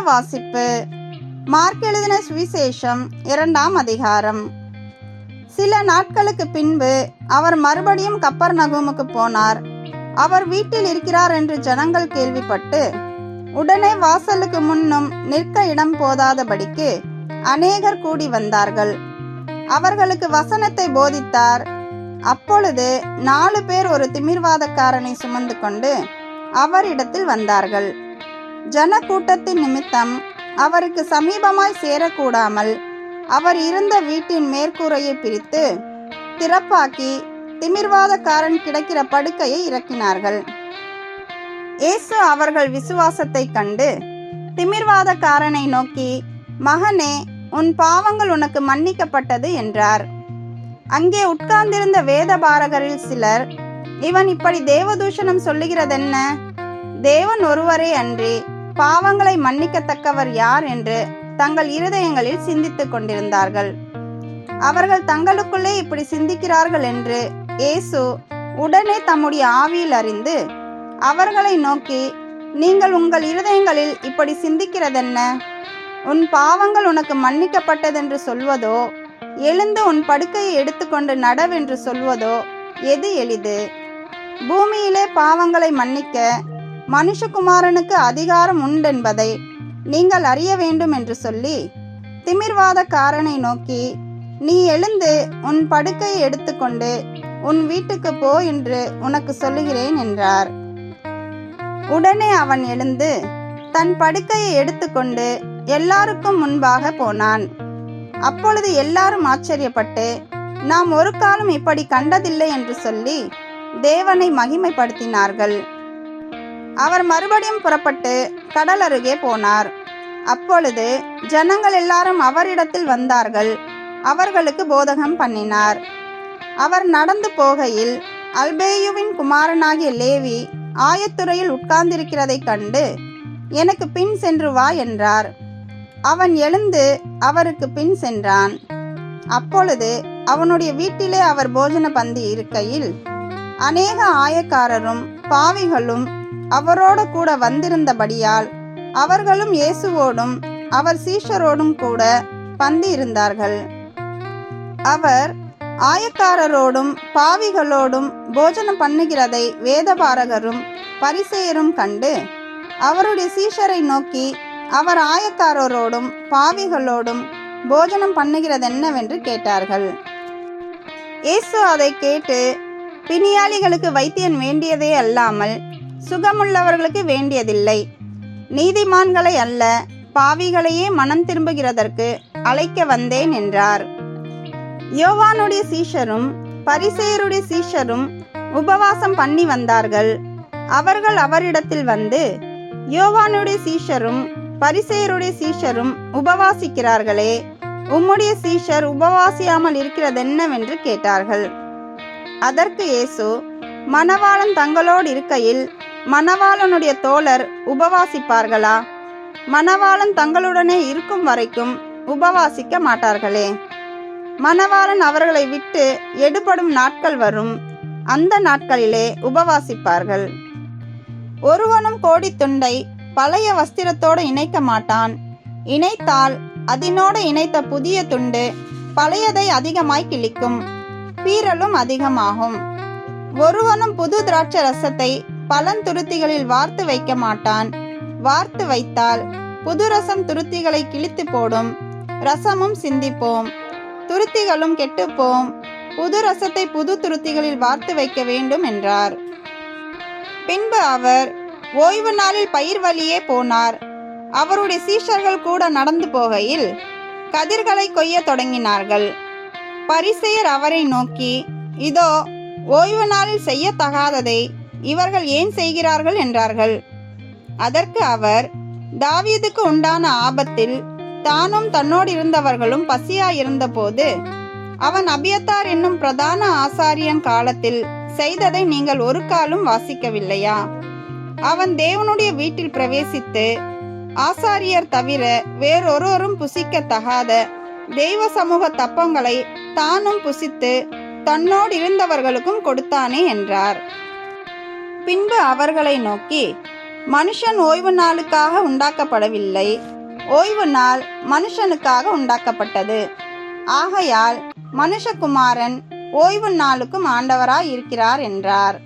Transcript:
வாசிப்பு. மார்க் எழுதின சுவிசேஷம் 2ஆம் அதிகாரம். சில நாட்களுக்கு பின்பு அவர் மறுபடியும் கப்பர்நகூமுக்கு போனார். அவர் வீட்டில் இருக்கிறார் என்று ஜனங்கள் கேள்விப்பட்டு உடனே வாசலுக்கு முன்னும் நிற்க இடம் போதாதபடிக்கு அநேகர் கூடி வந்தார்கள். அவர்களுக்கு வசனத்தை போதித்தார். அப்பொழுது 4 பேர் ஒரு திமிர்வாதக்காரனை சுமந்து கொண்டு அவரிடத்தில் வந்தார்கள். ஜன கூட்டத்தின் நிமித்தம் அவருக்கு சமீபமாய் சேரக்கூடாமல் அவர் இருந்த வீட்டின் மேற்கூரையை பிரித்து திறப்பாக்கி திமிர்வாதக்காரன் கிடக்கிற படுக்கையை இறக்கினார்கள். இயேசு அவர்கள் விசுவாசத்தை கண்டு திமிர்வாதக்காரனை நோக்கி, மகனே, உன் பாவங்கள் உனக்கு மன்னிக்கப்பட்டது என்றார். அங்கே உட்கார்ந்திருந்த வேதபாரகரில் சிலர், இவன் இப்படி தேவதூஷணம் சொல்லுகிறதென்ன? தேவன் ஒருவரே அன்றி பாவங்களை மன்னிக்கத்தக்கவர் யார் என்று தங்கள் இருதயங்களில் சிந்தித்துக் கொண்டிருந்தார்கள். அவர்கள் தங்களுக்குள்ளே இப்படி சிந்திக்கிறார்கள் என்று இயேசு உடனே தம்முடைய ஆவியில் அறிந்து அவர்களை நோக்கி, நீங்கள் உங்கள் இருதயங்களில் இப்படி சிந்திக்கிறதென்ன? உன் பாவங்கள் உனக்கு மன்னிக்கப்பட்டதென்று சொல்வதோ, எழுந்து உன் படுக்கையை எடுத்துக்கொண்டு நடவென்று சொல்வதோ எது எளிது? பூமியிலே பாவங்களை மன்னிக்க மனுஷகுமாரனுக்கு அதிகாரம் உண்டென்பதை நீங்கள் அறிய வேண்டும் என்று சொல்லி திமிர்வாதக்காரனை நோக்கி, நீ எழுந்து உன் படுக்கையை எடுத்துக்கொண்டு உன் வீட்டுக்கு போ என்று உனக்கு சொல்லுகிறேன் என்றார். உடனே அவன் எழுந்து தன் படுக்கையை எடுத்துக்கொண்டு எல்லாருக்கும் முன்பாக போனான். அப்பொழுது எல்லாரும் ஆச்சரியப்பட்டு, நாம் ஒரு காலம் இப்படி கண்டதில்லை என்று சொல்லி தேவனை மகிமைப்படுத்தினார்கள். அவர் மறுபடியும் புறப்பட்டு கடல் அருகே போனார். அப்பொழுது ஜனங்கள் எல்லாரும் அவரிடத்தில் வந்தார்கள். அவர்களுக்கு போதகம் பண்ணினார். அவர் நடந்து போகையில் அல்பேயுவின் குமாரனாகிய லேவி ஆயத்துறையில் உட்கார்ந்திருக்கிறதை கண்டு, எனக்கு பின் சென்று வா என்றார். அவன் எழுந்து அவருக்கு பின் சென்றான். அப்பொழுது அவனுடைய வீட்டிலே அவர் போஜன பந்தி இருக்கையில் அநேக ஆயக்காரரும் பாவிகளும் அவரோடு கூட வந்திருந்தபடியால் அவர்களும் இயேசுவோடும் அவர் சீஷரோடும் கூட பந்தி இருந்தார்கள். அவர் ஆயக்காரரோடும் பாவிகளோடும் போஜனம் பண்ணுகிறதை வேதபாரகரும் பரிசேயரும் கண்டு அவருடைய சீஷரை நோக்கி, அவர் ஆயக்காரரோடும் பாவிகளோடும் போஜனம் பண்ணுகிறதென்னவென்று கேட்டார்கள். இயேசு அதை கேட்டு, பிணியாளிகளுக்கு வைத்தியன் வேண்டியதே அல்லாமல் சுகமுள்ளவர்களுக்கு வேண்டியதில்லை, நீதிமான்களை அல்ல பாவிகளையே மனம் திரும்புகிறதற்கு அழைக்க வந்தேன் என்றார். யோவானுடைய சீஷரும் பரிசேயருடைய சீஷரும் உபவாசம் பண்ணி வந்தார்கள். அவர்கள் அவரிடத்தில் வந்து, யோவானுடைய சீஷரும் பரிசேயருடைய சீஷரும் உபவாசிக்கிறார்களே, உம்முடைய சீஷர் உபவாசியாமல் இருக்கிறதென்னவென்று கேட்டார்கள். அதற்கு இயேசு, மணவாளன் தங்களோடு இருக்கையில் மணவாளனுடைய தோழர் உபவாசிப்பார்களா? மணவாளன் தங்களுடனே இருக்கும் வரைக்கும் உபவாசிக்க மாட்டார்களே. மணவாளன் அவர்களை விட்டு எடுபடும் நாட்கள் வரும், அந்த நாட்களிலே உபவாசிப்பார்கள். ஒருவனும் கோடித்துண்டை பழைய வஸ்திரத்தோடு இணைக்க மாட்டான். இணைத்தால் அதனோடு இணைத்த புதிய துண்டு பழையதை அதிகமாய் கிழிக்கும், பீறலும் அதிகமாகும். ஒருவனும் புது திராட்சை ரசத்தை பழந்துருத்திகளில் வார்த்து வைக்க மாட்டான். வார்த்து வைத்தால் புது ரசம் துருத்திகளை கிழித்து போடும், ரசமும் சிந்திப்போம், துருத்திகளும் கெட்டுப்போம். புது ரசத்தை புது துருத்திகளில் வார்த்து வைக்க வேண்டும் என்றார். பின்பு அவர் ஓய்வு நாளில் பயிர் வழியே போனார். அவருடைய சீஷர்கள் கூட நடந்து போகையில் கதிர்களை கொய்ய தொடங்கினார்கள். பரிசேயர் அவரை நோக்கி, இதோ ஓய்வு நாளில் செய்யத்தகாததை இவர்கள் ஏன் செய்கிறார்கள் என்றார்கள். அதற்கு அவர், தாவீதுக்கு உண்டான ஆபத்தில் தானும் தன்னோடு இருந்தவர்களும் பசியாயிருந்த போது அவன் அபியத்தார் என்னும் பிரதான ஆசாரியன் காலத்தில் செய்ததை நீங்கள் ஒரு காலும் வாசிக்கவில்லையா? அவன் தேவனுடைய வீட்டில் பிரவேசித்து ஆசாரியர் தவிர வேறொருவரும் புசிக்கத்தகாத தெய்வ சமூக தப்பங்களை தானும் புசித்து தன்னோடு இருந்தவர்களுக்கும் கொடுத்தானே என்றார். பின்பு அவர்களை நோக்கி, மனுஷன் ஓய்வு நாளுக்காக உண்டாக்கப்படவில்லை, ஓய்வு நாள் மனுஷனுக்காக உண்டாக்கப்பட்டது. ஆகையால் மனுஷகுமாரன் ஓய்வு நாளுக்கும் ஆண்டவராய் இருக்கிறார் என்றார்.